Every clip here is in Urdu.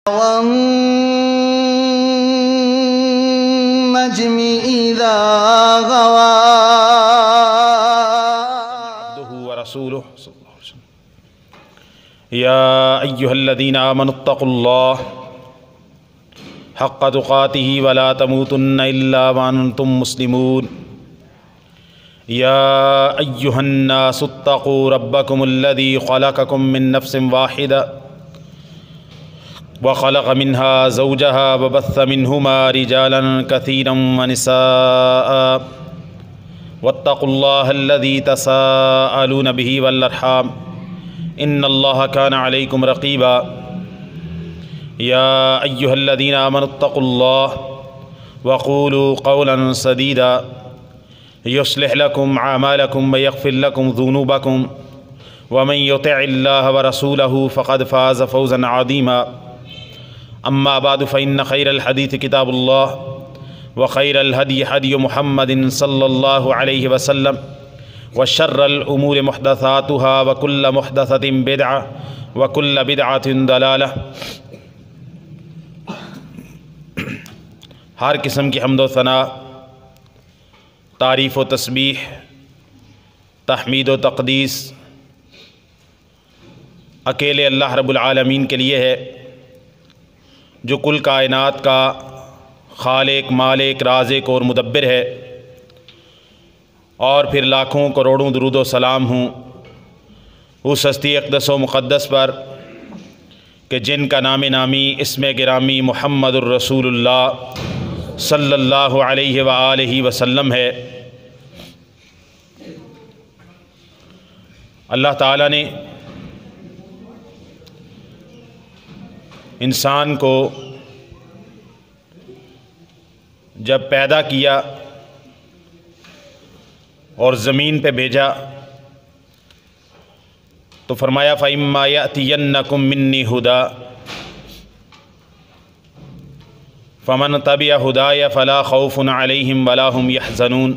والنجم إذا غوى عبده ورسوله صلى الله عليه وسلم يا أيها الذين آمنوا اتقوا الله حق تقاته ولا تموتن إلا وأنتم مسلمون يا أيها الناس اتقوا ربكم الذي خلقكم من نفس واحدة وخلق منها زوجها وبث منهما رجالا كثيرا ونساء واتقوا الله الذي تساءلون به والأرحام إن الله كان عليكم رقيبا يا أيها الذين آمنوا اتقوا الله وقولوا قولا سديدا يصلح لكم أعمالكم ويغفر لكم ذنوبكم ومن يطع الله ورسوله فقد فاز فوزا عظيما أما بعد فإن خير الحديث كتاب الله وخير الهدي هدي محمد صلى الله عليه وسلم وشر الأمور محدثاتها وكل محدثة بدعة وكل بدعة ضلالة۔ ہر قسم کی حمد و ثنا، تعریف و تسبیح، تحمید و تقدیس اکیلے اللہ رب العالمین کے لیے ہے، جو کل کائنات کا خالق، مالک، رازق اور مدبر ہے۔ اور پھر لاکھوں کروڑوں درود و سلام ہوں اس ہستی اقدس و مقدس پر کہ جن کا نام نامی اسم گرامی محمد الرسول اللہ صلی اللہ علیہ وآلہ وسلم ہے۔ اللہ تعالیٰ نے انسان کو جب پیدا کیا اور زمین پہ بھیجا تو فرمایا فَإِمَّا يَأْتِيَنَّكُم مِّنِّي هُدًى فَمَن تَبِعَ هُدَايَ فَلَا خَوْفٌ عَلَيْهِمْ وَلَا هُمْ يَحْزَنُونَ۔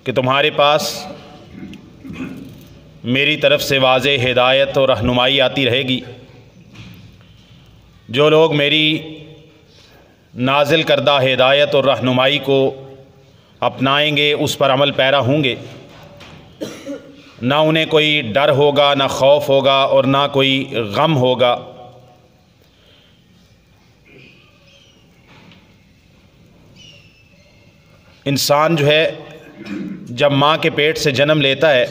کہ تمہارے پاس میری طرف سے واضح ہدایت اور رہنمائی آتی رہے گی۔ جو لوگ میری نازل کردہ ہدایت اور رہنمائی کو اپنائیں گے، اس پر عمل پیرا ہوں گے، نہ انہیں کوئی ڈر ہوگا، نہ خوف ہوگا اور نہ کوئی غم ہوگا۔ انسان جو ہے جب ماں کے پیٹ سے جنم لیتا ہے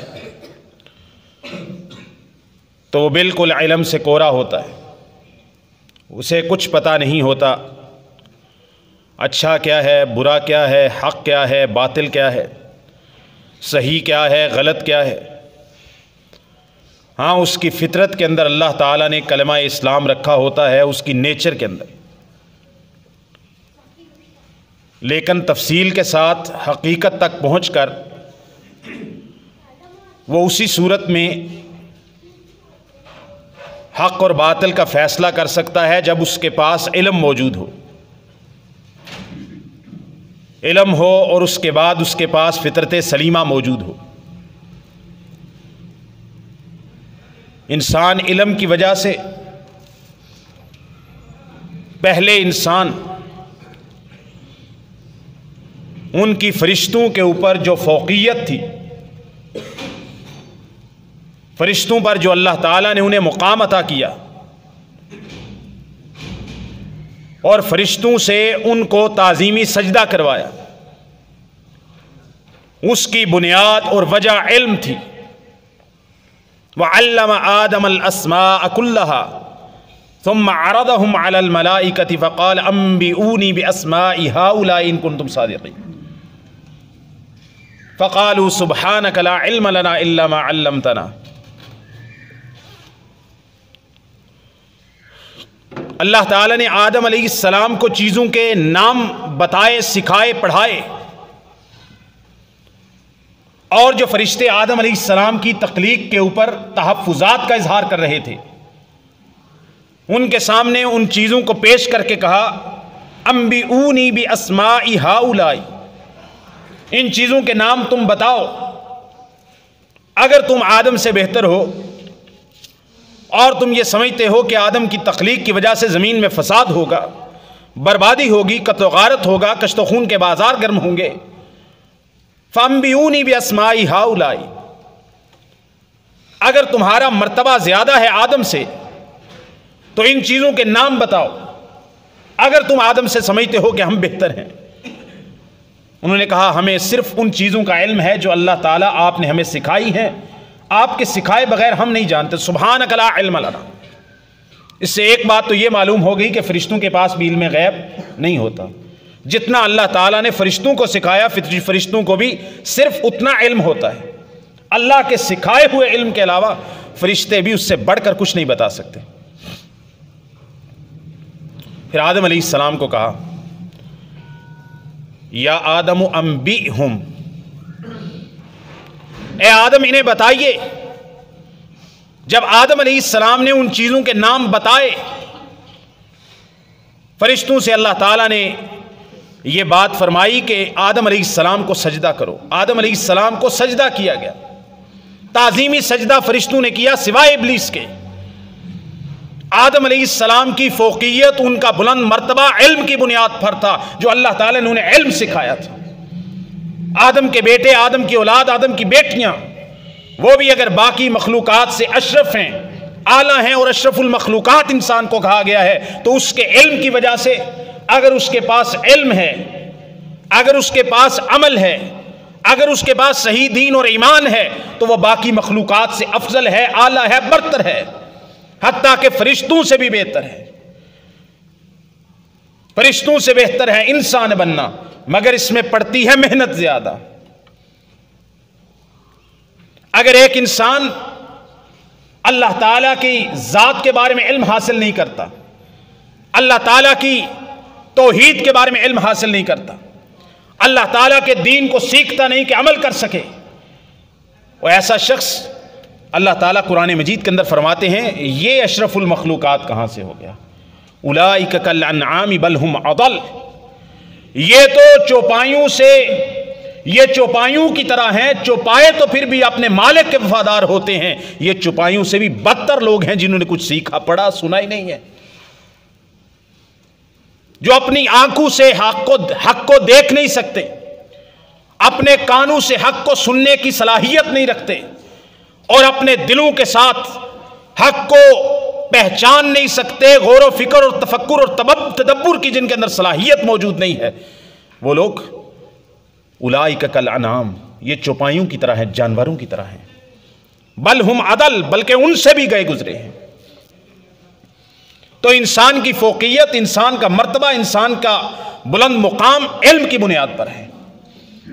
تو وہ بالکل علم سے کورا ہوتا ہے، اسے کچھ پتہ نہیں ہوتا، اچھا کیا ہے، برا کیا ہے، حق کیا ہے، باطل کیا ہے، صحیح کیا ہے، غلط کیا ہے۔ ہاں، اس کی فطرت کے اندر اللہ تعالیٰ نے کلمہ اسلام رکھا ہوتا ہے، اس کی نیچر کے اندر، لیکن تفصیل کے ساتھ حقیقت تک پہنچ کر وہ اسی صورت میں حق اور باطل کا فیصلہ کر سکتا ہے جب اس کے پاس علم موجود ہو، علم ہو اور اس کے بعد اس کے پاس فطرت سلیمہ موجود ہو۔ انسان علم کی وجہ سے، پہلے انسان ان کی فرشتوں کے اوپر جو فوقیت تھی، فرشتوں پر جو اللہ تعالیٰ نے انہیں مقام عطا کیا اور فرشتوں سے ان کو تعظیمی سجدہ کروایا، اس کی بنیاد اور وجہ علم تھی۔ وَعَلَّمَ آدَمَ الْأَسْمَاءَ كُلَّهَا ثُمَّ عَرَضَهُمْ عَلَى الْمَلَائِكَةِ فَقَالَ أَنبِئُونِي بِأَسْمَاءِ هَؤُلَاءِ إِن كُنتُمْ صَادِقِينَ فَقَالُوا سُبْحَانَكَ لَا عِلْمَ لَنَا إِلَّا مَا عَلَّمْتَنَا۔ اللہ تعالیٰ نے آدم علیہ السلام کو چیزوں کے نام بتائے، سکھائے، پڑھائے، اور جو فرشتے آدم علیہ السلام کی تخلیق کے اوپر تحفظات کا اظہار کر رہے تھے، ان کے سامنے ان چیزوں کو پیش کر کے کہا انبئونی باسماء ہؤلاء، ان چیزوں کے نام تم بتاؤ۔ اگر تم آدم سے بہتر ہو اور تم یہ سمجھتے ہو کہ آدم کی تخلیق کی وجہ سے زمین میں فساد ہوگا، بربادی ہوگی، قتل و غارت ہوگا، کشت و خون کے بازار گرم ہوں گے، فَأَنبِئُونِي بِأَسْمَاءِ هَؤُلَاءِ، اگر تمہارا مرتبہ زیادہ ہے آدم سے تو ان چیزوں کے نام بتاؤ، اگر تم آدم سے سمجھتے ہو کہ ہم بہتر ہیں۔ انہوں نے کہا ہمیں صرف ان چیزوں کا علم ہے جو اللہ تعالیٰ آپ نے ہمیں سکھائی ہیں، آپ کے سکھائے بغیر ہم نہیں جانتے۔ سبحانک لا علم لنا۔ اس سے ایک بات تو یہ معلوم ہو گئی کہ فرشتوں کے پاس بھی علم غیب نہیں ہوتا، جتنا اللہ تعالیٰ نے فرشتوں کو سکھایا فرشتوں کو بھی صرف اتنا علم ہوتا ہے۔ اللہ کے سکھائے ہوئے علم کے علاوہ فرشتے بھی اس سے بڑھ کر کچھ نہیں بتا سکتے۔ پھر آدم علیہ السلام کو کہا یا آدم انبئہم، اے آدم انہیں بتائیے۔ جب آدم علیہ السلام نے ان چیزوں کے نام بتائے، فرشتوں سے اللہ تعالیٰ نے یہ بات فرمائی کہ آدم علیہ السلام کو سجدہ کرو۔ آدم علیہ السلام کو سجدہ کیا گیا، تعظیمی سجدہ فرشتوں نے کیا سوائے ابلیس کے۔ آدم علیہ السلام کی فوقیت، ان کا بلند مرتبہ علم کی بنیاد پر تھا، جو اللہ تعالیٰ نے انہیں علم سکھایا تھا۔ آدم کے بیٹے، آدم کی اولاد، آدم کی بیٹیاں، وہ بھی اگر باقی مخلوقات سے اشرف ہیں، اعلیٰ ہیں، اور اشرف المخلوقات انسان کو کہا گیا ہے، تو اس کے علم کی وجہ سے، اگر اس کے پاس علم ہے، اگر اس کے پاس عمل ہے، اگر اس کے پاس صحیح دین اور ایمان ہے، تو وہ باقی مخلوقات سے افضل ہے، اعلیٰ ہے، برتر ہے، حتیٰ کہ فرشتوں سے بھی بہتر ہے۔ فرشتوں سے بہتر ہے انسان بننا، مگر اس میں پڑتی ہے محنت زیادہ۔ اگر ایک انسان اللہ تعالیٰ کی ذات کے بارے میں علم حاصل نہیں کرتا، اللہ تعالیٰ کی توحید کے بارے میں علم حاصل نہیں کرتا، اللہ تعالیٰ کے دین کو سیکھتا نہیں کہ عمل کر سکے، وہ ایسا شخص، اللہ تعالیٰ قرآن مجید کے اندر فرماتے ہیں یہ اشرف المخلوقات کہاں سے ہو گیا؟ اولئک کالانعام بل ہم اضل، یہ تو چوپایوں سے، یہ چوپایوں کی طرح ہیں، چوپائے تو پھر بھی اپنے مالک کے وفادار ہوتے ہیں، یہ چوپایوں سے بھی بدتر لوگ ہیں جنہوں نے کچھ سیکھا پڑھا سنا ہی نہیں ہے، جو اپنی آنکھوں سے حق کو دیکھ نہیں سکتے، اپنے کانوں سے حق کو سننے کی صلاحیت نہیں رکھتے، اور اپنے دلوں کے ساتھ حق کو پہچان نہیں سکتے، غور و فکر اور تفکر اور تدبر کی جن کے اندر صلاحیت موجود نہیں ہے، وہ لوگ اولئک کالانعام، یہ چوپایوں کی طرح ہیں، جانوروں کی طرح ہیں، بل ہم اضل، بلکہ ان سے بھی گئے گزرے ہیں۔ تو انسان کی فوقیت، انسان کا مرتبہ، انسان کا بلند مقام علم کی بنیاد پر ہے۔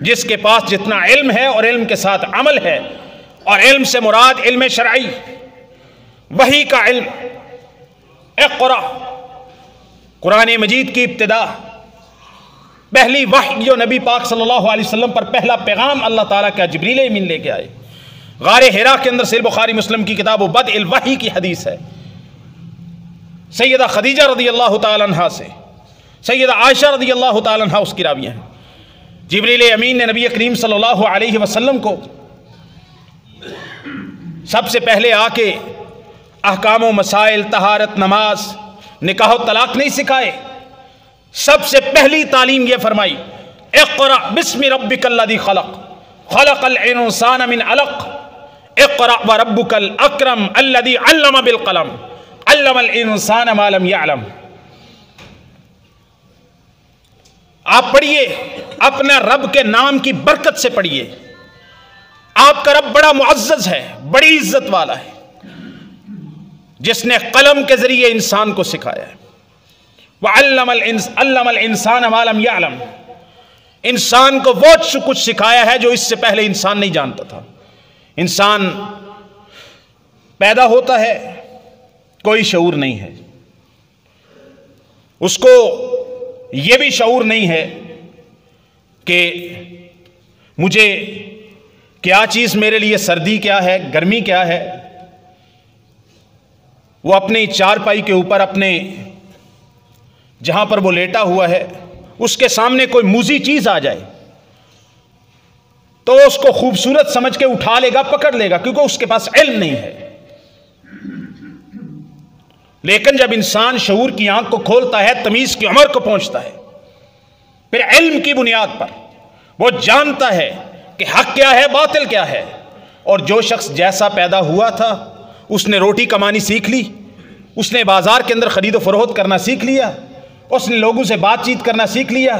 جس کے پاس جتنا علم ہے اور علم کے ساتھ عمل ہے، اور علم سے مراد علم شرعی، وحی کا علم، اقرا، قرآن مجید کی ابتدا، پہلی وحی جو نبی پاک صلی اللہ علیہ وسلم پر پہلا پیغام اللہ تعالیٰ کا جبریل امین لے کے آئے، غار حرا کے اندر، صحیح بخاری مسلم کی کتاب بدء الوحی کی حدیث ہے، سیدہ خدیجہ رضی اللہ تعالیٰ عنہ سے، سیدہ عائشہ رضی اللہ تعالیٰ عنہ اس کی راویہ ہیں، جبریل امین نے نبی کریم صلی اللہ علیہ وسلم کو سب سے پہلے آ کے احکام و مسائل، طہارت، نماز، نکاح و طلاق نہیں سکھائے، سب سے پہلی تعلیم یہ فرمائی اقرأ بسم ربک الذی خلق، خلق الانسان من علق، اقرأ وربک الاکرم الذی علم بالقلم، علم الانسان ما لم یعلم۔ آپ پڑھیے، اپنے رب کے نام کی برکت سے پڑھیے، آپ کا رب بڑا معزز ہے، بڑی عزت والا ہے، جس نے قلم کے ذریعے انسان کو سکھایا ہے، وَعَلَّمَ الْإِنسَانَ مَا لَمْ يَعْلَمْ، انسان کو وہ کچھ سکھایا ہے جو اس سے پہلے انسان نہیں جانتا تھا۔ انسان پیدا ہوتا ہے، کوئی شعور نہیں ہے، اس کو یہ بھی شعور نہیں ہے کہ مجھے کیا چیز میرے لیے سردی کیا ہے، گرمی کیا ہے۔ وہ اپنی چارپائی کے اوپر، اپنے جہاں پر وہ لیٹا ہوا ہے، اس کے سامنے کوئی موذی چیز آ جائے، تو اس کو خوبصورت سمجھ کے اٹھا لے گا، پکڑ لے گا، کیونکہ اس کے پاس علم نہیں ہے۔ لیکن جب انسان شعور کی آنکھ کو کھولتا ہے، تمیز کی عمر کو پہنچتا ہے، پھر علم کی بنیاد پر وہ جانتا ہے کہ حق کیا ہے، باطل کیا ہے۔ اور جو شخص جیسا پیدا ہوا تھا، اس نے روٹی کمانی سیکھ لی، اس نے بازار کے اندر خرید و فروخت کرنا سیکھ لیا، اس نے لوگوں سے بات چیت کرنا سیکھ لیا،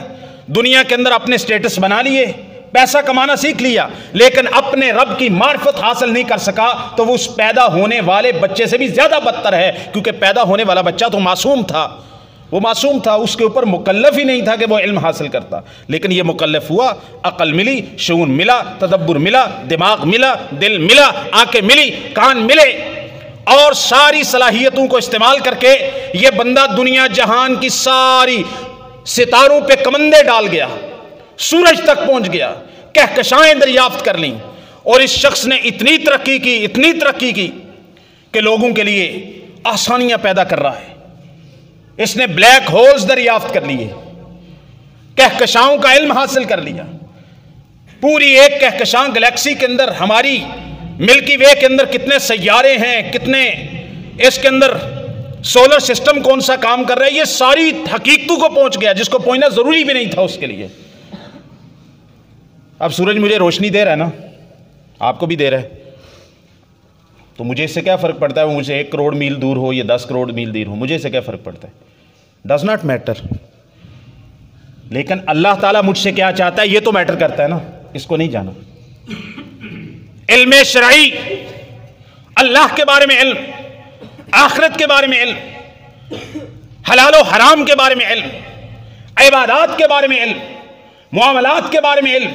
دنیا کے اندر اپنے سٹیٹس بنا لیے، پیسہ کمانا سیکھ لیا، لیکن اپنے رب کی معرفت حاصل نہیں کر سکا، تو وہ اس پیدا ہونے والے بچے سے بھی زیادہ بدتر ہے، کیونکہ پیدا ہونے والا بچہ تو معصوم تھا، وہ معصوم تھا، اس کے اوپر مکلف ہی نہیں تھا کہ وہ علم حاصل کرتا، لیکن یہ مکلف ہوا، عقل ملی، شعور ملا، تدبر ملا، دماغ ملا، دل ملا، آنکھیں ملی، کان ملے، اور ساری صلاحیتوں کو استعمال کر کے یہ بندہ دنیا جہان کی ساری ستاروں پہ کمندے ڈال گیا، سورج تک پہنچ گیا، کہکشائیں دریافت کر لیں، اور اس شخص نے اتنی ترقی کی کہ لوگوں کے لیے آسانیاں پیدا کر رہا ہے۔ اس نے بلیک ہولز دریافت کر لیے، کہکشاؤں کا علم حاصل کر لیا، پوری ایک کہکشاں گلیکسی کے اندر، ہماری ملکی وے کے اندر کتنے سیارے ہیں، کتنے اس کے اندر سولر سسٹم کون سا کام کر رہا ہے، یہ ساری حقیقتوں کو پہنچ گیا، جس کو پہنچنا ضروری بھی نہیں تھا اس کے لیے۔ اب سورج مجھے روشنی دے رہا ہے نا، آپ کو بھی دے رہا ہے، تو مجھے اس سے کیا فرق پڑتا ہے وہ مجھ سے 1 کروڑ میل دور ہو یا 10 کروڑ میل دور ہو، مجھے اس سے کیا فرق پڑتا ہے؟ Does not matter. لیکن اللہ تعالیٰ مجھ سے کیا چاہتا ہے یہ تو میٹر کرتا ہے نا، اس کو نہیں جانا۔ علم شرعی، اللہ کے بارے میں علم، آخرت کے بارے میں علم، حلال و حرام کے بارے میں علم، عبادات کے بارے میں علم، معاملات کے بارے میں علم،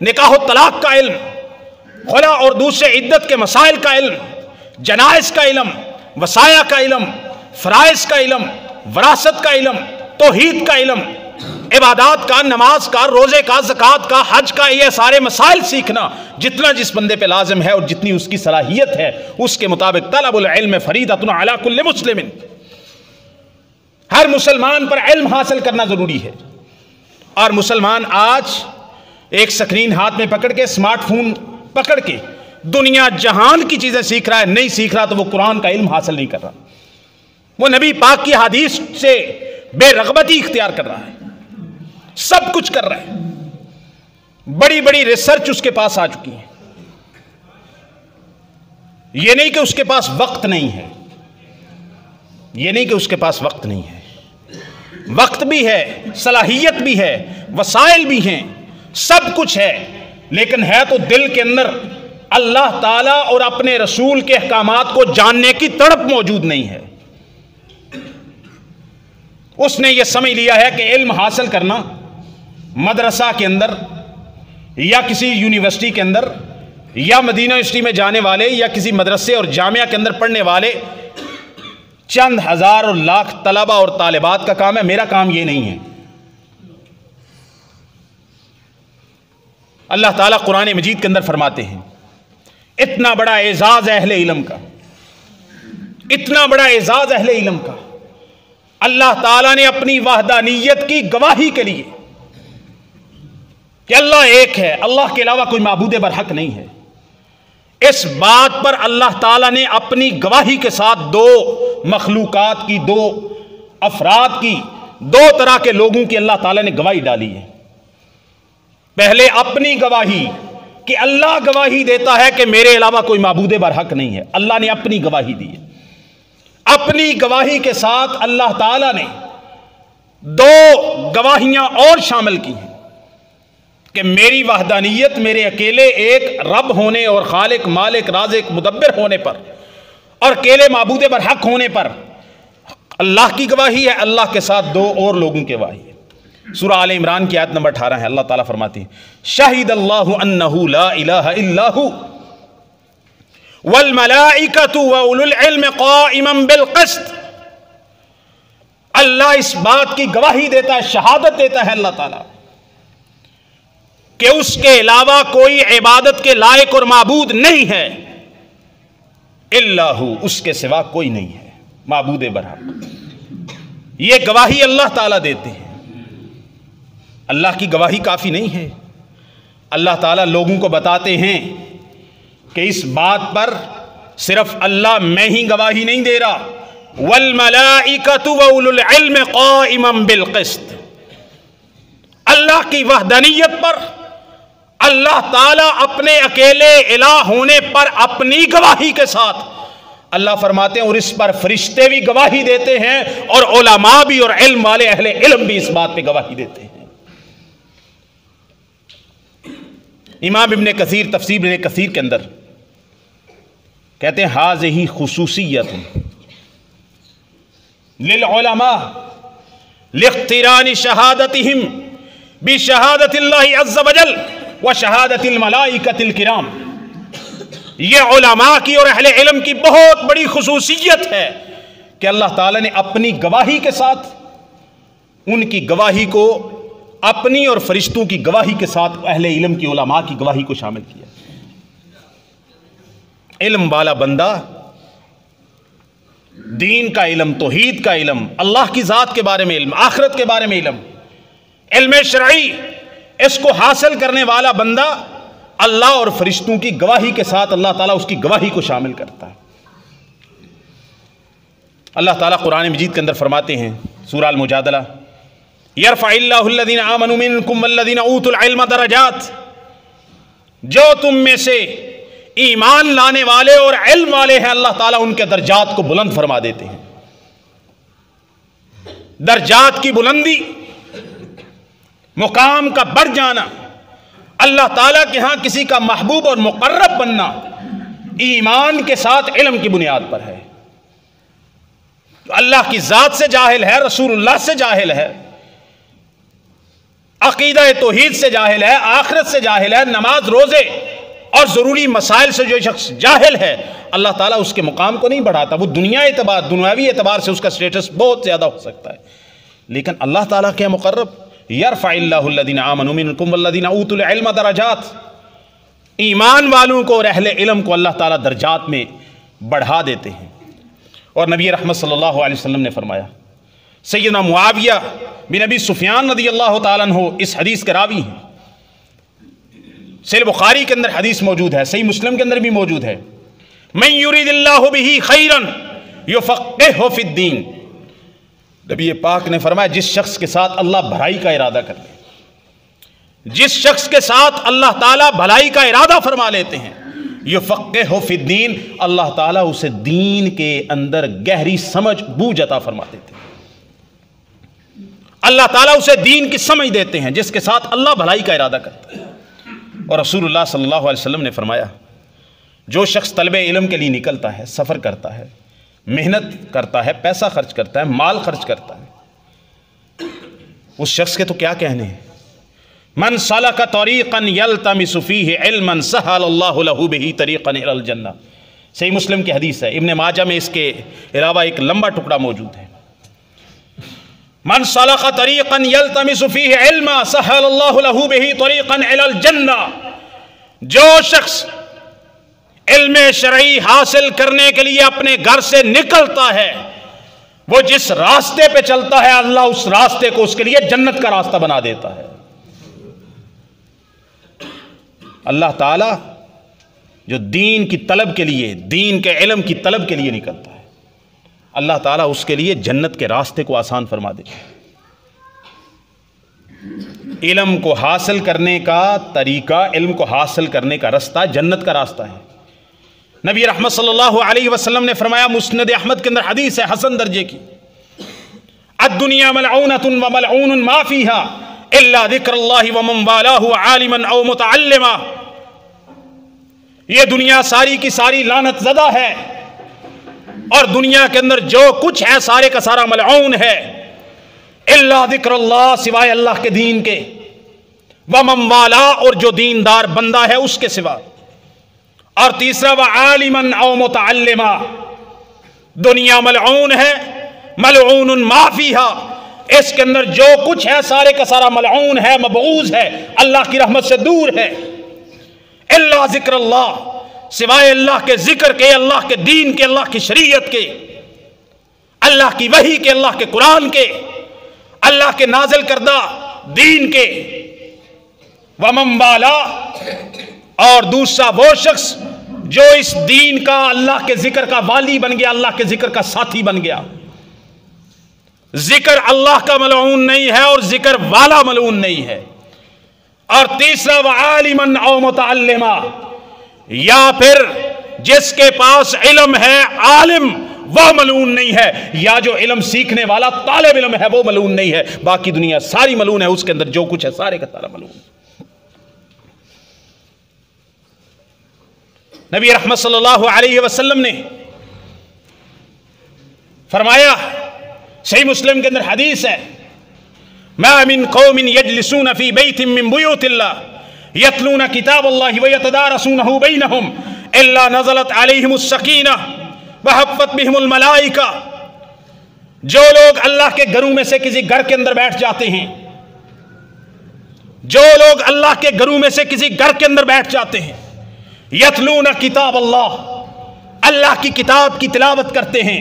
نکاح و طلاق کا علم، خلا اور دوسرے عدت کے مسائل کا علم، جنائز کا علم، وصایا کا علم، فرائض کا علم، وراثت کا علم، توحید کا علم، عبادات کا، نماز کا، روزے کا، زکوٰۃ کا، حج کا، یہ سارے مسائل سیکھنا جتنا جس بندے پہ لازم ہے اور جتنی اس کی صلاحیت ہے اس کے مطابق۔ طلب العلم فریضۃ علی کل مسلم، ہر مسلمان پر علم حاصل کرنا ضروری ہے۔ اور مسلمان آج ایک سکرین ہاتھ میں پکڑ کے، اسمارٹ فون پکڑ کے دنیا جہان کی چیزیں سیکھ رہا ہے، نہیں سیکھ رہا تو وہ قرآن کا علم حاصل نہیں کر رہا، وہ نبی پاک کی حدیث سے بے رغبتی اختیار کر رہا ہے، سب کچھ کر رہا ہے، بڑی بڑی ریسرچ اس کے پاس آ چکی ہے۔ یہ نہیں کہ اس کے پاس وقت نہیں ہے، یہ نہیں کہ اس کے پاس وقت نہیں ہے، وقت بھی ہے، صلاحیت بھی ہے، وسائل بھی ہیں، سب کچھ ہے، لیکن ہے تو دل کے اندر اللہ تعالیٰ اور اپنے رسول کے احکامات کو جاننے کی تڑپ موجود نہیں ہے۔ اس نے یہ سمجھ لیا ہے کہ علم حاصل کرنا مدرسہ کے اندر یا کسی یونیورسٹی کے اندر یا مدینہ یونیورسٹی میں جانے والے یا کسی مدرسے اور جامعہ کے اندر پڑھنے والے چند ہزار اور لاکھ طلبہ اور طالبات کا کام ہے، میرا کام یہ نہیں ہے۔ اللہ تعالیٰ قرآن مجید کے اندر فرماتے ہیں، اتنا بڑا اعزاز اہل علم کا، اتنا بڑا اعزاز اہل علم کا، اللہ تعالیٰ نے اپنی وحدانیت کی گواہی کے لیے کہ اللہ ایک ہے، اللہ کے علاوہ کوئی معبود برحق نہیں ہے، اس بات پر اللہ تعالیٰ نے اپنی گواہی کے ساتھ 2 مخلوقات کی، 2 افراد کی، 2 طرح کے لوگوں کی اللہ تعالیٰ نے گواہی ڈالی ہے۔ پہلے اپنی گواہی کہ اللہ گواہی دیتا ہے کہ میرے علاوہ کوئی معبود برحق نہیں ہے، اللہ نے اپنی گواہی دی ہے۔ اپنی گواہی کے ساتھ اللہ تعالیٰ نے 2 گواہیاں اور شامل کی ہیں کہ میری وحدانیت، میرے اکیلے ایک رب ہونے اور خالق، مالک، رازق، مدبر ہونے پر اور اکیلے معبود برحق ہونے پر اللہ کی گواہی ہے، اللہ کے ساتھ 2 اور لوگوں کی گواہی ہے۔ سورہ آل عمران کی آیت نمبر 18 ہے، اللہ تعالیٰ فرماتے ہیں، شہد اللہ انہ لا الہ الا ہو والملائکۃ واولو العلم قائما بالقسط۔ اللہ اس بات کی گواہی دیتا ہے، شہادت دیتا ہے اللہ تعالیٰ کہ اس کے علاوہ کوئی عبادت کے لائق اور معبود نہیں ہے، الا ہو، اس کے سوا کوئی نہیں ہے معبود برحق۔ یہ گواہی اللہ تعالیٰ دیتے ہیں۔ اللہ کی گواہی کافی نہیں ہے، اللہ تعالیٰ لوگوں کو بتاتے ہیں کہ اس بات پر صرف اللہ میں ہی گواہی نہیں دے رہا، والملائکۃ واولو العلم قائما بالقسط، اللہ کی وحدانیت پر اللہ تعالیٰ اپنے اکیلے الہ ہونے پر اپنی گواہی کے ساتھ اللہ فرماتے ہیں، اور اس پر فرشتے بھی گواہی دیتے ہیں اور علماء بھی اور علم والے اہل علم بھی اس بات پہ گواہی دیتے ہیں۔ امام ابن کثیر تفسیر ابن کثیر کے اندر کہتے ہیں ہذہ خصوصیت للعلماء لاقتران شہادتہم بشہادت اللہ عز وجل وشہادت الملائکۃ الکرام، یہ علماء کی اور اہل علم کی بہت بڑی خصوصیت ہے کہ اللہ تعالیٰ نے اپنی گواہی کے ساتھ ان کی گواہی کو اپنی اور فرشتوں کی گواہی کے ساتھ اہل علم کی علماء کی گواہی کو شامل کیا۔ علم والا بندہ، دین کا علم، توحید کا علم، اللہ کی ذات کے بارے میں علم، آخرت کے بارے میں علم، علم شرعی، اس کو حاصل کرنے والا بندہ اللہ اور فرشتوں کی گواہی کے ساتھ اللہ تعالیٰ اس کی گواہی کو شامل کرتا ہے۔ اللہ تعالیٰ قرآن مجید کے اندر فرماتے ہیں سورہ المجادلہ، یرفع اللہ الذین آمنوا منکم والذین اوتوا العلم درجات، جو تم میں سے ایمان لانے والے اور علم والے ہیں اللہ تعالیٰ ان کے درجات کو بلند فرما دیتے ہیں۔ درجات کی بلندی، مقام کا بڑھ جانا، اللہ تعالیٰ کے ہاں کسی کا محبوب اور مقرب بننا ایمان کے ساتھ علم کی بنیاد پر ہے۔ اللہ کی ذات سے جاہل ہے، رسول اللہ سے جاہل ہے، عقیدہ توحید سے جاہل ہے، آخرت سے جاہل ہے، نماز روزے اور ضروری مسائل سے جو شخص جاہل ہے اللہ تعالیٰ اس کے مقام کو نہیں بڑھاتا۔ وہ دنیاوی اعتبار سے اس کا سٹیٹس بہت زیادہ ہو سکتا ہے، لیکن اللہ تعالیٰ کے مقرب یرفع اللہ الذین آمنوا منکم والذین اوتوا العلم درجات، ایمان والوں کو اور اہل علم کو اللہ تعالیٰ درجات میں بڑھا دیتے ہیں۔ اور نبی رحمت صلی اللہ علیہ وسلم نے فرمایا، سیدنا معاویہ بن ابی سفیان رضی اللہ تعالیٰ عنہ اس حدیث کے راوی ہیں، صحیح بخاری کے اندر حدیث موجود ہے، صحیح مسلم کے اندر بھی موجود ہے، من یرید اللہ بہ خیرا یفقہہ فی الدین، نبی پاک نے فرمایا جس شخص کے ساتھ اللہ بھلائی کا ارادہ کر لے، جس شخص کے ساتھ اللہ تعالیٰ بھلائی کا ارادہ فرما لیتے ہیں، یفقہہ فی الدین، اللہ تعالیٰ اسے دین کے اندر گہری سمجھ بوجھ عطا فرما دیتے ہیں۔ اللہ تعالیٰ اسے دین کی سمجھ دیتے ہیں جس کے ساتھ اللہ بھلائی کا ارادہ کرتا ہے۔ اور رسول اللہ صلی اللہ علیہ وسلم نے فرمایا جو شخص طلب علم کے لیے نکلتا ہے، سفر کرتا ہے، محنت کرتا ہے، پیسہ خرچ کرتا ہے، مال خرچ کرتا ہے، اس شخص کے تو کیا کہنے ہیں، من سلک طریقا یلتمس فیہ علما سہل اللہ لہ بہ طریقا الی الجنہ، صحیح مسلم کی حدیث ہے، ابن ماجہ میں اس کے علاوہ ایک لمبا ٹکڑا موجود ہے، من سلک طریقا یلتمس فیہ علما سہل اللہ لہ بہ طریقا الی الجنہ، جو شخص علم شرعی حاصل کرنے کے لیے اپنے گھر سے نکلتا ہے، وہ جس راستے پہ چلتا ہے اللہ اس راستے کو اس کے لیے جنت کا راستہ بنا دیتا ہے۔ اللہ تعالیٰ جو دین کی طلب کے لیے، دین کے علم کی طلب کے لیے نکلتا ہے، اللہ تعالیٰ اس کے لیے جنت کے راستے کو آسان فرما دیتا ہے۔ علم کو حاصل کرنے کا طریقہ، علم کو حاصل کرنے کا راستہ جنت کا راستہ ہے۔ نبی رحمت صلی اللہ علیہ وسلم نے فرمایا، مسند احمد کے اندر حدیث ہے حسن درجے کی، الدنیا ملعونۃ وملعون ما فیہا الا ذکر اللہ ومن والاہ عالما او متعلما، یہ دنیا ساری کی ساری لعنت زدہ ہے، اور دنیا کے اندر جو کچھ ہے سارے کا سارا ملعون ہے، الا ذکر اللہ، سوائے اللہ کے دین کے، ومن والا، اور جو دیندار بندہ ہے اس کے سوا، اور تیسرا وعالما او متعلما، دنیا ملعون ہے، ملعون ما فیہا، اس کے اندر جو کچھ ہے سارے کا سارا ملعون ہے، مبعوث ہے، اللہ کی رحمت سے دور ہے، الا ذکر اللہ، سوائے اللہ کے ذکر کے، اللہ کے دین کے، اللہ کی شریعت کے، اللہ کی وحی کے، اللہ کے قرآن کے، اللہ کے نازل کردہ دین کے، ومن والا، اور دوسرا وہ شخص جو اس دین کا، اللہ کے ذکر کا والی بن گیا، اللہ کے ذکر کا ساتھی بن گیا۔ ذکر اللہ کا ملعون نہیں ہے اور ذکر والا ملعون نہیں ہے۔ اور تیسرا وعالما او متعلما، یا پھر جس کے پاس علم ہے عالم وہ ملعون نہیں ہے، یا جو علم سیکھنے والا طالب علم ہے وہ ملعون نہیں ہے۔ باقی دنیا ساری ملعون ہے، اس کے اندر جو کچھ ہے سارے کا سارا ملعون ہے۔ نبی رحمت صلی اللہ علیہ وسلم نے فرمایا، صحیح مسلم کے اندر حدیث ہے، ما من قوم یجلسون فی بیت من بیوت اللہ یتلون کتاب اللہ ویتدارسونہ بینہم الا نزلت علیہم السکینہ وحفت بہم الملائکہ۔ جو لوگ اللہ کے گھروں میں سے کسی گھر کے اندر بیٹھ جاتے ہیں، جو لوگ اللہ کے گھروں میں سے کسی گھر کے اندر بیٹھ جاتے ہیں، یتلون کتاب اللہ، اللہ کی کتاب کی تلاوت کرتے ہیں،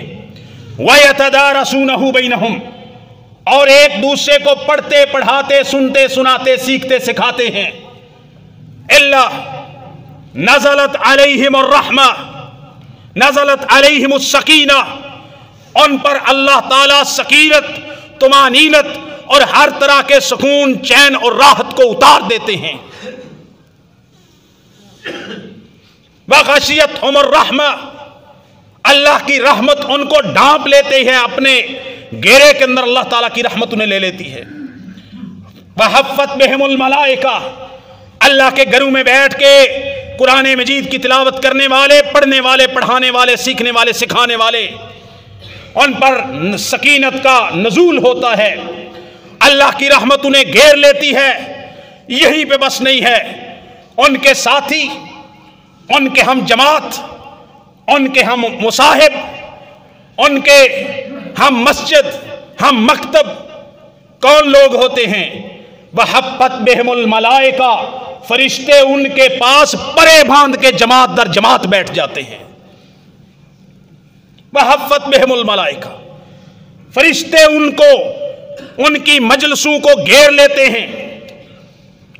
وَيَتَدَارَسُونَهُ بَيْنَهُمْ، اور ایک دوسرے کو پڑھتے پڑھاتے سنتے سناتے سیکھتے سکھاتے ہیں، اللہ نزلت علیہم الرحمہ، نزلت علیہم السکینہ، ان پر اللہ تعالیٰ سکینت، طمانینت اور ہر طرح کے سکون، چین اور راحت کو اتار دیتے ہیں۔ وغشیتہم الرحمہ، اللہ کی رحمت ان کو ڈھانپ لیتے ہیں، اپنے گھیرے کے اندر اللہ تعالیٰ کی رحمت انہیں لے لیتی ہے۔ وحفت بہم الملائکہ، اللہ کے گھروں میں بیٹھ کے قرآن مجید کی تلاوت کرنے والے، پڑھنے والے، پڑھانے والے، سیکھنے والے، سکھانے والے، ان پر سکینت کا نزول ہوتا ہے، اللہ کی رحمت انہیں گھیر لیتی ہے۔ یہی پہ بس نہیں ہے، ان کے ساتھی، ان کے ہم جماعت، ان کے ہم مصاحب، ان کے ہم مسجد، ہم مکتب کون لوگ ہوتے ہیں؟ وحفت بہم الملائکہ، فرشتے ان کے پاس پرے باندھ کے جماعت در جماعت بیٹھ جاتے ہیں۔ وحفت بہم الملائکہ، فرشتے ان کو، ان کی مجلسوں کو گھیر لیتے ہیں،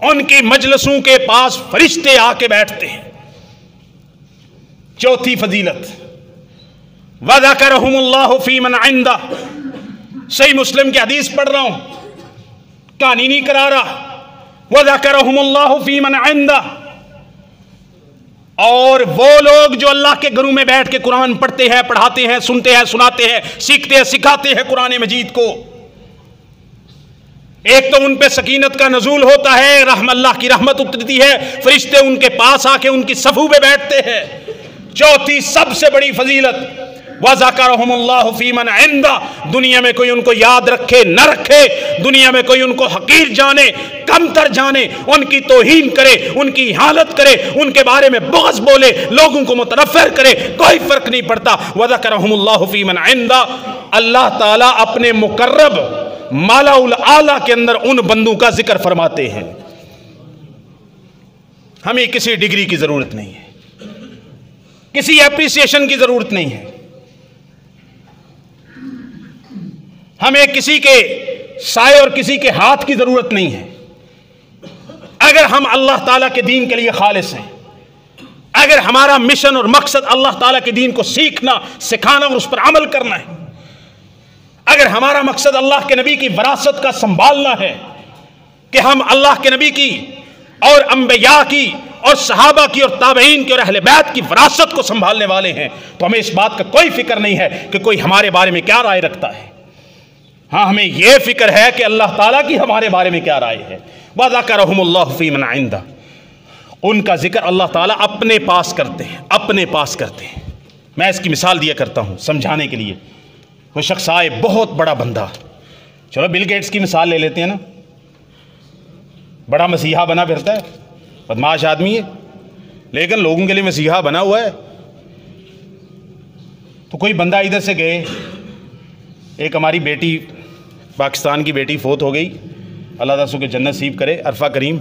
ان کی مجلسوں کے پاس فرشتے آ کے بیٹھتے ہیں۔ چوتھی فضیلت، وَذَكَرَهُمُ اللَّهُ فِي مَنْ عِنْدَهُ، صحیح مسلم کی حدیث پڑھ رہا ہوں، کہانی نہیں کرا رہا۔ وَذَكَرَهُمُ اللَّهُ فِي مَنْ عِنْدَهُ، اور وہ لوگ جو اللہ کے گھروں میں بیٹھ کے قرآن پڑھتے ہیں، پڑھاتے ہیں، سنتے ہیں، سناتے ہیں، سیکھتے ہیں، سکھاتے ہیں قرآن مجید کو، ایک تو ان پہ سکینت کا نزول ہوتا ہے، اللہ کی رحمت اترتی ہے، فرشتے ان کے پاس آ کے ان کی صفوں پہ بیٹھتے ہیں۔ چوتھی سب سے بڑی فضیلت، وَذَكَرَهُمُ اللَّهُ فِي مَنْ عِنْدَهُ، دنیا میں کوئی ان کو یاد رکھے نہ رکھے، دنیا میں کوئی ان کو حقیر جانے، کمتر جانے، ان کی توہین کرے، ان کی اہانت کرے، ان کے بارے میں بغض بولے، لوگوں کو متنفر کرے، کوئی فرق نہیں پڑتا۔ وَذَكَرَهُمُ اللَّهُ فِي مَنْ عِنْدَهُ، اللہ تعالیٰ اپنے مقرب مالا الاعلیٰ کے اندر ان بندوں کا ذکر فرماتے ہیں۔ ہمیں کسی ڈگری کی ضرورت نہیں ہے، کسی اپریسیشن کی ضرورت نہیں ہے، ہمیں کسی کے سائے اور کسی کے ہاتھ کی ضرورت نہیں ہے۔ اگر ہم اللہ تعالیٰ کے دین کے لیے خالص ہیں، اگر ہمارا مشن اور مقصد اللہ تعالیٰ کے دین کو سیکھنا، سکھانا اور اس پر عمل کرنا ہے، اگر ہمارا مقصد اللہ کے نبی کی وراثت کا سنبھالنا ہے کہ ہم اللہ کے نبی کی اور انبیاء کی اور صحابہ کی اور تابعین کی اور اہل بیت کی وراثت کو سنبھالنے والے ہیں، تو ہمیں اس بات کا کوئی فکر نہیں ہے کہ کوئی ہمارے بارے میں کیا رائے رکھتا ہے۔ ہاں، ہمیں یہ فکر ہے کہ اللہ تعالیٰ کی ہمارے بارے میں کیا رائے ہے۔ وَذَكَرَهُمُ اللَّهُ فِي مَنْ عِنْدَهُ، ان کا ذکر اللہ تعالیٰ اپنے پاس کرتے ہیں، اپنے پاس کرتے ہیں۔ میں اس کی مثال دیا کرتا ہوں سمجھانے کے لیے۔ وہ شخص آئے، بہت بڑا بندہ، چلو بل گیٹس کی مثال لے لیتے ہیں نا، بڑا مسیحا بنا پھرتا ہے، بدماش آدمی ہے، لیکن لوگوں کے لیے مسیحا بنا ہوا ہے۔ تو کوئی بندہ ادھر سے گئے، ایک ہماری بیٹی، پاکستان کی بیٹی فوت ہو گئی، اللہ تعالیٰ اس کو جنت نصیب کرے، عرفہ کریم،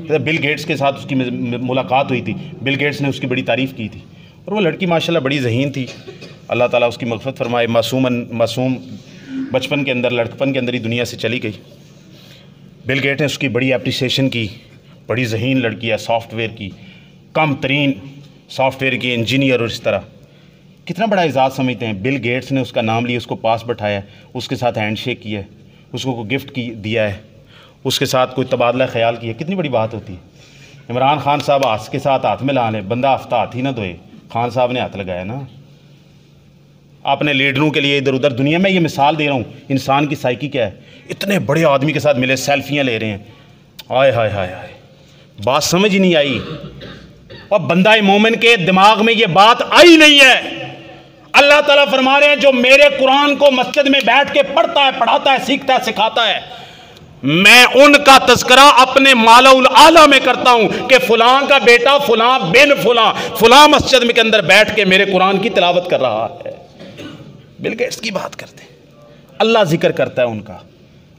بل گیٹس کے ساتھ اس کی ملاقات ہوئی تھی، بل گیٹس نے اس کی بڑی تعریف کی تھی، اور وہ لڑکی ماشاءاللہ بڑی ذہین تھی، اللہ تعالیٰ اس کی مغفرت فرمائے، معصوم بچپن کے اندر، لڑکپن کے اندر ہی دنیا سے چلی گئی۔ بل گیٹ نے اس کی بڑی اپریسیشن کی، بڑی ذہین لڑکی ہے، سافٹ ویئر کی کم ترین سافٹ ویئر کی انجینئر، اور اس طرح کتنا بڑا اعزاز سمجھتے ہیں. بل گیٹس نے اس کا نام لیا، اس کو پاس بٹھایا، اس کے ساتھ ہینڈ شیک کیا ہے، اس کو کوئی گفٹ دیا ہے، اس کے ساتھ کوئی تبادلہ خیال کیا. کتنی بڑی بات ہوتی ہے. عمران خان صاحب ہاتھ کے ساتھ ہاتھ میں لا لیں، بندہ ہفتہ ہاتھ ہی نہ دھوئے، خان صاحب نے ہاتھ لگایا نا. اپنے لیڈروں کے لیے ادھر ادھر دنیا میں یہ مثال دے رہا ہوں انسان کی سائیکی کیا ہے. اتنے بڑے آدمی کے ساتھ ملے، سیلفیاں لے رہے ہیں. آئے ہائے ہائے ہائے، بات سمجھ ہی نہیں آئی. اور بندہ مومن کے دماغ میں یہ بات آئی نہیں ہے. اللہ تعالیٰ فرما رہے ہیں جو میرے قرآن کو مسجد میں بیٹھ کے پڑھتا ہے، پڑھاتا ہے، سیکھتا ہے، سکھاتا ہے، میں ان کا تذکرہ اپنے مالا الاعلیٰ میں کرتا ہوں کہ فلاں کا بیٹا فلاں بن فلاں فلاں مسجد میں کے اندر بیٹھ کے میرے قرآن کی تلاوت کر رہا ہے. بل گیٹس کی بات کرتے ہیں، اللہ ذکر کرتا ہے ان کا،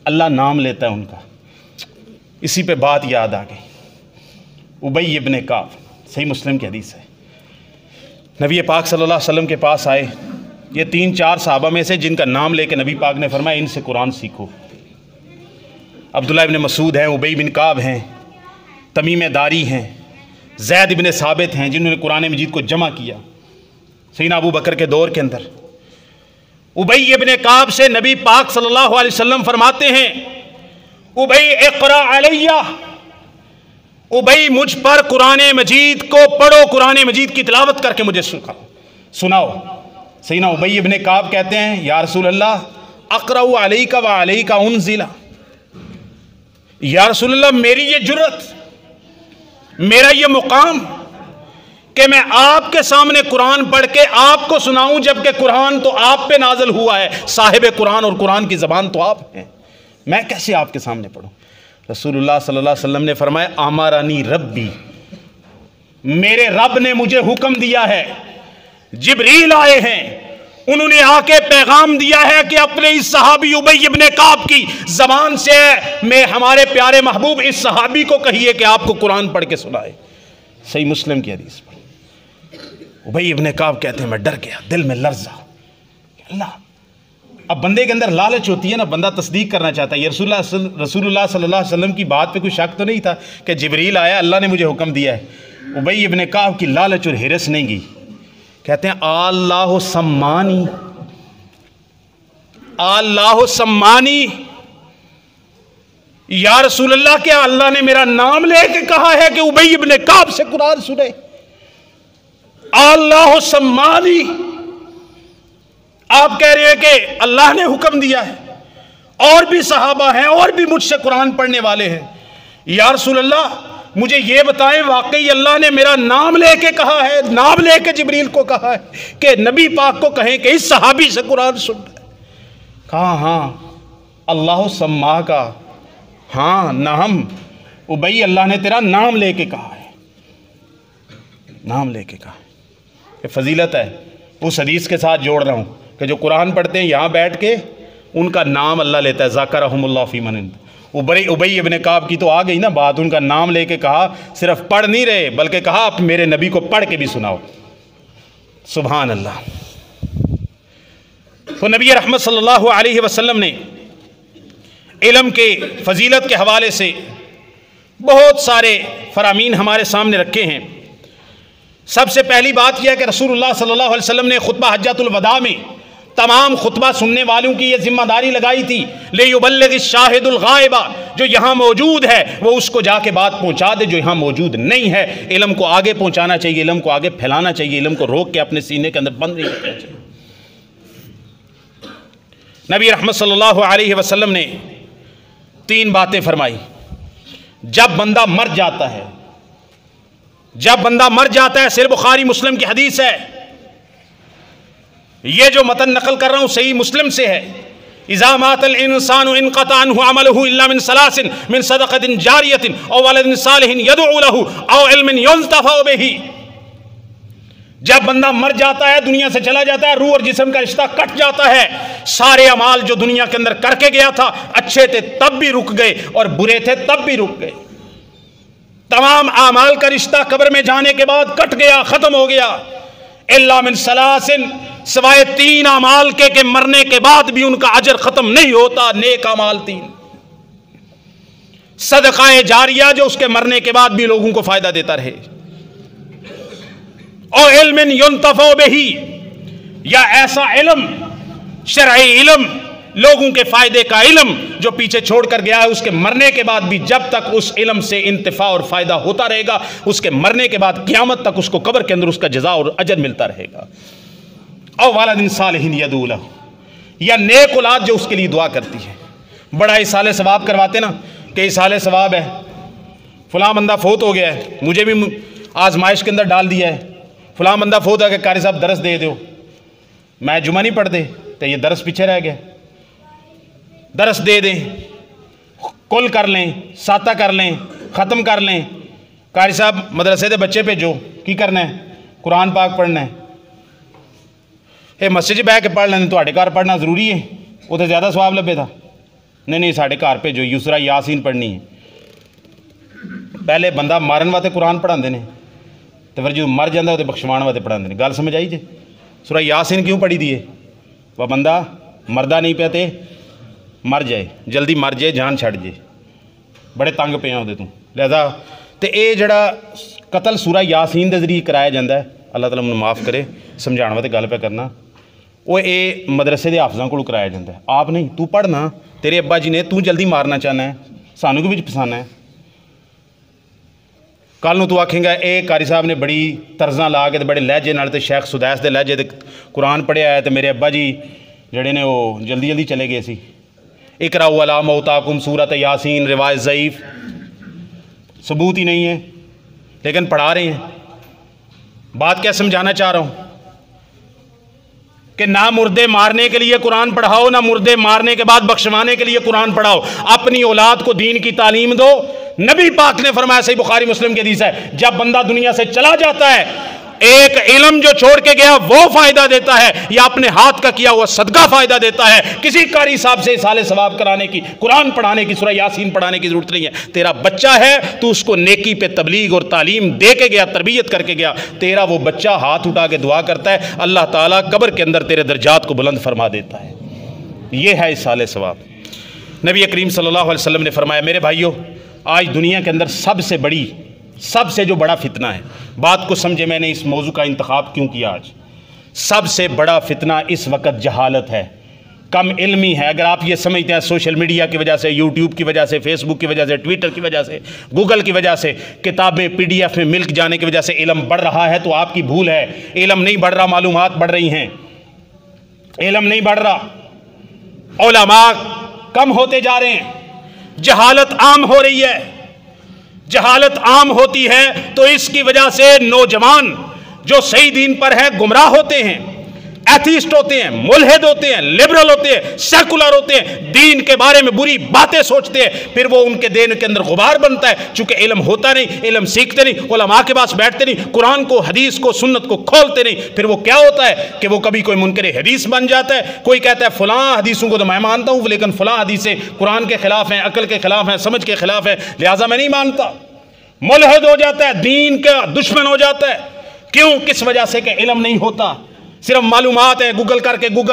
اللہ نام لیتا ہے ان کا. اسی پہ بات یاد آ گئی. ابی ابن کعب، صحیح مسلم کی حدیث ہے، نبی پاک صلی اللہ علیہ وسلم کے پاس آئے. یہ 3-4 صحابہ میں سے جن کا نام لے کے نبی پاک نے فرمایا ان سے قرآن سیکھو. عبداللہ ابن مسعود ہیں، ابی بن کعب ہیں، تمیم داری ہیں، زید ابن ثابت ہیں جنہوں نے قرآن مجید کو جمع کیا سیدنا ابو بکر کے دور کے اندر. ابی ابن کعب سے نبی پاک صلی اللہ علیہ وسلم فرماتے ہیں ابی اقرا علیہ، ابی مجھ پر قرآن مجید کو پڑھو، قرآن مجید کی تلاوت کر کے مجھے سناؤ. سیدنا ابی ابن کعب کہتے ہیں یا رسول اللہ اقرأ علیک و علیک انزل، یا رسول اللہ میری یہ جرت، میرا یہ مقام کہ میں آپ کے سامنے قرآن پڑھ کے آپ کو سناؤں، جبکہ قرآن تو آپ پہ نازل ہوا ہے، صاحب قرآن اور قرآن کی زبان تو آپ ہیں، میں کیسے آپ کے سامنے پڑھوں. رسول اللہ صلی اللہ علیہ وسلم نے فرمایا امرنی ربی، میرے رب نے مجھے حکم دیا ہے، جبریل آئے ہیں، انہوں نے آ کے پیغام دیا ہے کہ اپنے اس صحابی ابی ابن کعب کی زبان سے میں ہمارے پیارے محبوب اس صحابی کو کہیے کہ آپ کو قرآن پڑھ کے سنائے. صحیح مسلم کی حدیث پر ابی ابن کعب کہتے ہیں میں ڈر گیا، دل میں لرزا. اللہ، اب بندے کے اندر لالچ ہوتی ہے نا، بندہ تصدیق کرنا چاہتا ہے. یہ رسول اللہ صلی اللہ علیہ وسلم کی بات پہ کوئی شک تو نہیں تھا کہ جبریل آیا، اللہ نے مجھے حکم دیا ہے. ابی ابن کعب کی لالچ اور ہرس نہیں گئی. کہتے ہیں اللہ سمانی، اللہ سمانی، یا رسول اللہ کیا اللہ نے میرا نام لے کے کہا ہے کہ ابی ابن کعب سے قرآن سنے؟ اللہ سمانی، آپ کہہ رہے ہیں کہ اللہ نے حکم دیا ہے، اور بھی صحابہ ہیں اور بھی مجھ سے قرآن پڑھنے والے ہیں، یا رسول اللہ مجھے یہ بتائیں واقعی اللہ نے میرا نام لے کے کہا ہے، نام لے کے جبریل کو کہا ہے کہ نبی پاک کو کہیں کہ اس صحابی سے قرآن سن؟ کہا ہاں اللہ سما کا، ہاں نعم ابی اللہ نے تیرا نام لے کے کہا ہے، نام لے کے کہا ہے. یہ فضیلت ہے. اس حدیث کے ساتھ جوڑ رہا ہوں کہ جو قرآن پڑھتے ہیں یہاں بیٹھ کے ان کا نام اللہ لیتا ہے، ذاکرہم اللہ فی من عنده. ابی ابن کعب کی تو آ گئی نا بات، ان کا نام لے کے کہا، صرف پڑھ نہیں رہے بلکہ کہا آپ میرے نبی کو پڑھ کے بھی سناؤ. سبحان اللہ. تو نبی رحمت صلی اللہ علیہ وسلم نے علم کے فضیلت کے حوالے سے بہت سارے فرامین ہمارے سامنے رکھے ہیں. سب سے پہلی بات یہ ہے کہ رسول اللہ صلی اللہ علیہ وسلم نے خطبہ حجۃ الوداع میں تمام خطبہ سننے والوں کی یہ ذمہ داری لگائی تھی، لِيُبَلِّغِ الشَّاهِدُ الْغَائِبَ، جو یہاں موجود ہے وہ اس کو جا کے بات پہنچا دے جو یہاں موجود نہیں ہے. علم کو آگے پہنچانا چاہیے، علم کو آگے پھیلانا چاہیے، علم کو روک کے اپنے سینے کے اندر بند نہیں کرنا چاہیے. نبی رحمت صلی اللہ علیہ وسلم نے 3 باتیں فرمائی. جب بندہ مر جاتا ہے، جب بندہ مر جاتا ہے، صحیح بخاری مسلم کی حدیث ہے، یہ جو متن نقل کر رہا ہوں صحیح مسلم سے ہے، اذا مات الانسان انقطع عنه عمله الا من 3 من صدقة جاریة او ولد صالح يدعو له او علم ينتفع به. جب بندہ مر جاتا ہے، دنیا سے چلا جاتا ہے، روح اور جسم کا رشتہ کٹ جاتا ہے، سارے اعمال جو دنیا کے اندر کر کے گیا تھا، اچھے تھے تب بھی رک گئے اور برے تھے تب بھی رک گئے. تمام اعمال کا رشتہ قبر میں جانے کے بعد کٹ گیا، ختم ہو گیا. الا من 3، سوائے 3 اعمال کے کہ مرنے کے بعد بھی ان کا اجر ختم نہیں ہوتا. نیک اعمال 3، صدقہ جاریہ جو اس کے مرنے کے بعد بھی لوگوں کو فائدہ دیتا رہے، اور علم ينتفع بہ، یا ایسا علم، شرعی علم، لوگوں کے فائدے کا علم جو پیچھے چھوڑ کر گیا ہے، اس کے مرنے کے بعد بھی جب تک اس علم سے انتفاع اور فائدہ ہوتا رہے گا، اس کے مرنے کے بعد قیامت تک اس کو قبر کے اندر اس کا جزا اور اجر ملتا رہے گا۔ او والد صالح یدعو لہ، یا نیک اولاد جو اس کے لیے دعا کرتی ہے۔ بڑا اصالہ ثواب کرواتے نا کہ اصالہ ثواب ہے، فلاں بندہ فوت ہو گیا ہے، مجھے بھی آزمائش کے اندر ڈال دیا ہے، فلاں بندہ فوت ہو گیا، قاری صاحب درس دے دو، میں جمعہ نہیں پڑھ دے تو یہ درس پیچھے رہ گیا، درس دے دیں، کل کر لیں، ساتہ کر لیں، ختم کر لیں۔ قاری صاحب مدرسے دے بچے بھیجو، کی کرنا ہے؟ قرآن پاک پڑھنا ہے۔ یہ مسجد بہ کے پڑھ لیں، تھوڑے گھر پڑھنا ضروری ہے، وہ تو زیادہ ثواب لبے تھا۔ نہیں ساڑھے گھر بھیجو، یسرا یاسین پڑھنی ہے۔ پہلے بندہ مارن واسطے قرآن پڑھا نے، تو پھر جو مر جاتا وہ بخشوان واسطے پڑھا نے۔ گل سمجھ آئی جی؟ سورہ یاسین کیوں پڑھی دیے؟ وہ بندہ مردہ نہیں پیا تے مر جائے، جلدی مر جائے، جان چھڑ جائے، بڑے تنگ پہ ہیں تو لہذا تے اے جڑا قتل سورہ یاسین دے ذریعے کرایا جاتا ہے، اللہ تعالیٰ منہ معاف کرے، سمجھانا واسطے گل پہ کرنا، وہ اے مدرسے دے حافظاں کو کرایا جاتا ہے۔ آپ نہیں، تو پڑھنا، تیرے ابا جی نے تو جلدی مارنا چاہنا ہے، سانوں کو بھی پسانا ہے۔ کل نو تو آکھیں گا اے قاری صاحب نے بڑی طرزاں لا کے بڑے لہجے نال تے شیخ سدیس دے لہجے تے قرآن پڑھیا ہے، تے میرے ابا جی جڑے نے وہ جلدی جلدی چلے گئے سی۔ اقرأوا علی موتاکم سورۃ یاسین، روایت ضعیف، ثبوت ہی نہیں ہے، لیکن پڑھا رہے ہیں۔ بات کیا سمجھانا چاہ رہا ہوں کہ نہ مردے مارنے کے لیے قرآن پڑھاؤ، نہ مردے مارنے کے بعد بخشوانے کے لیے قرآن پڑھاؤ، اپنی اولاد کو دین کی تعلیم دو۔ نبی پاک نے فرمایا، صحیح بخاری مسلم کی حدیث ہے، جب بندہ دنیا سے چلا جاتا ہے، ایک علم جو چھوڑ کے گیا وہ فائدہ دیتا ہے، یا اپنے ہاتھ کا کیا ہوا صدقہ فائدہ دیتا ہے۔ کسی قاری صاحب سے اصالہ ثواب کرانے کی، قرآن پڑھانے کی، سورہ یاسین پڑھانے کی ضرورت نہیں ہے۔ تیرا بچہ ہے، تو اس کو نیکی پہ تبلیغ اور تعلیم دے کے گیا، تربیت کر کے گیا، تیرا وہ بچہ ہاتھ اٹھا کے دعا کرتا ہے، اللہ تعالیٰ قبر کے اندر تیرے درجات کو بلند فرما دیتا ہے۔ یہ ہے اصالہ ثواب۔ نبی کریم صلی اللہ علیہ وسلم نے فرمایا، میرے بھائیو، آج دنیا کے اندر سب سے جو بڑا فتنہ ہے، بات کو سمجھے میں نے اس موضوع کا انتخاب کیوں کیا آج، سب سے بڑا فتنہ اس وقت جہالت ہے، کم علمی ہے۔ اگر آپ یہ سمجھتے ہیں سوشل میڈیا کی وجہ سے، یوٹیوب کی وجہ سے، فیس بک کی وجہ سے، ٹویٹر کی وجہ سے، گوگل کی وجہ سے، کتابیں PDF میں ملک جانے کی وجہ سے علم بڑھ رہا ہے، تو آپ کی بھول ہے۔ علم نہیں بڑھ رہا، معلومات بڑھ رہی ہیں، علم نہیں بڑھ رہا، علماء کم ہوتے جا رہے ہیں، جہالت عام ہو رہی ہے۔ جہالت عام ہوتی ہے تو اس کی وجہ سے نوجوان جو صحیح دین پر ہے گمراہ ہوتے ہیں، ایتھیسٹ ہوتے ہیں، ملحد ہوتے ہیں، لبرل ہوتے ہیں، سیکولر ہوتے ہیں، دین کے بارے میں بری باتیں سوچتے ہیں، پھر وہ ان کے دین کے اندر غبار بنتا ہے، چونکہ علم ہوتا نہیں، علم سیکھتے نہیں، علماء کے پاس بیٹھتے نہیں، قرآن کو، حدیث کو، سنت کو کھولتے نہیں، پھر وہ کیا ہوتا ہے کہ وہ کبھی کوئی منکر حدیث بن جاتا ہے، کوئی کہتا ہے فلاں حدیثوں کو تو میں مانتا ہوں، لیکن فلاں حدیثیں قرآن کے خلاف ہیں، عقل کے خلاف ہیں، سمجھ کے خلاف ہیں، لہٰذا میں نہیں مانتا۔ ملحد ہو جاتا ہے، دین کا دشمن ہو جاتا ہے۔ کیوں؟ کس وجہ سے کہ علم نہیں ہوتا، صرف معلومات ہیں، گوگل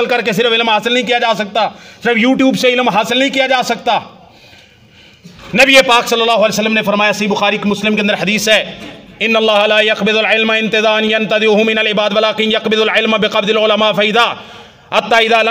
کر کے صرف علم حاصل نہیں کیا جا سکتا، صرف یوٹیوب سے علم حاصل نہیں کیا جا سکتا۔ نبی پاک صلی اللہ علیہ وسلم نے فرمایا، صحیح بخاری مسلم کے اندر حدیث ہے، ان اللہ لا يقبض العلم انتزاعا ينتزعه من العباد ولكن يقبض العلم بقبض العلماء حتى اذا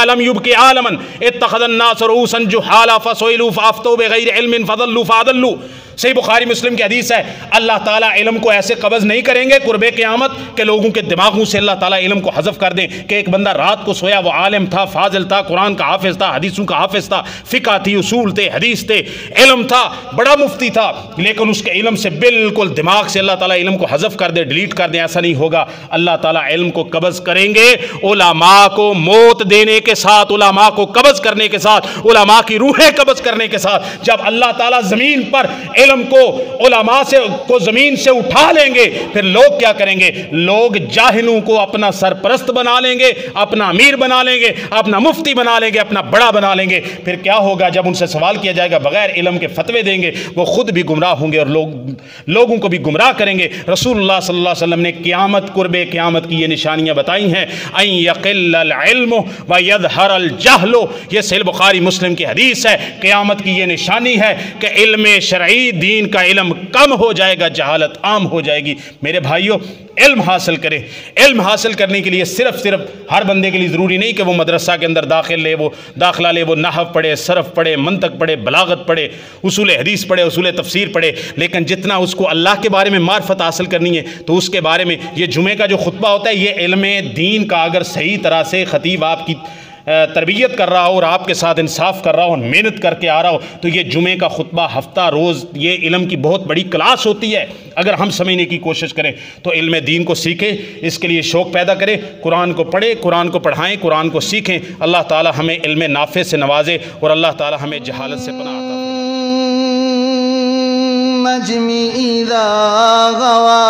لم يبق عالما اتخذ الناس رؤوسا جهالا فسئلوا فافتوا بغیر علم فضلوا فاضلوا۔ صحیح بخاری مسلم کی حدیث ہے، اللہ تعالیٰ علم کو ایسے قبض نہیں کریں گے قرب قیامت کہ لوگوں کے دماغوں سے اللہ تعالیٰ علم کو حذف کر دیں، کہ ایک بندہ رات کو سویا، وہ عالم تھا، فاضل تھا، قرآن کا حافظ تھا، حدیثوں کا حافظ تھا، فقہ تھی، اصول تھے، حدیث تھے، علم تھا، بڑا مفتی تھا، لیکن اس کے علم سے بالکل دماغ سے اللہ تعالیٰ علم کو حذف کر دے، ڈیلیٹ کر دیں، ایسا نہیں ہوگا۔ اللہ تعالیٰ علم کو قبض کریں گے، علماء کو موت دینے کے ساتھ، علماء کو قبض کرنے کے ساتھ، علماء کی روحیں قبض کرنے کے ساتھ۔ جب اللہ تعالیٰ زمین پر علم کو علماء سے کو زمین سے اٹھا لیں گے، پھر لوگ کیا کریں گے؟ لوگ جاہلوں کو اپنا سرپرست بنا لیں گے، اپنا امیر بنا لیں گے، اپنا مفتی بنا لیں گے، اپنا بڑا بنا لیں گے۔ پھر کیا ہوگا؟ جب ان سے سوال کیا جائے گا بغیر علم کے فتوے دیں گے، وہ خود بھی گمراہ ہوں گے اور لوگوں کو بھی گمراہ کریں گے۔ رسول اللہ صلی اللہ علیہ وسلم نے قرب قیامت کی یہ نشانیاں بتائی ہیں، ان یقل العلم ویظہر الجہل، یہ صحیح بخاری مسلم کی حدیث ہے۔ قیامت کی یہ نشانی ہے کہ علم شرعی، دین کا علم کم ہو جائے گا، جہالت عام ہو جائے گی۔ میرے بھائیوں، علم حاصل کریں۔ علم حاصل کرنے کے لیے صرف ہر بندے کے لیے ضروری نہیں کہ وہ مدرسہ کے اندر داخلہ لے، وہ نحو پڑھے، صرف پڑھے، منطق پڑھے، بلاغت پڑھے، اصول حدیث پڑھے، اصول تفسیر پڑھے، لیکن جتنا اس کو اللہ کے بارے میں معرفت حاصل کرنی ہے تو اس کے بارے میں یہ جمعے کا جو خطبہ ہوتا ہے، یہ علم دین کا اگر صحیح طرح سے خطیب آپ کی تربیت کر رہا ہو اور آپ کے ساتھ انصاف کر رہا ہو، محنت کر کے آ رہا ہو، تو یہ جمعے کا خطبہ ہفتہ روز یہ علم کی بہت بڑی کلاس ہوتی ہے۔ اگر ہم سمجھنے کی کوشش کریں تو علم دین کو سیکھیں، اس کے لیے شوق پیدا کریں، قرآن کو پڑھیں، قرآن کو پڑھائیں، قرآن کو سیکھیں۔ اللہ تعالی ہمیں علم نافع سے نوازے اور اللہ تعالی ہمیں جہالت سے پناہ عطا فرمائے۔ النجم اذا غوا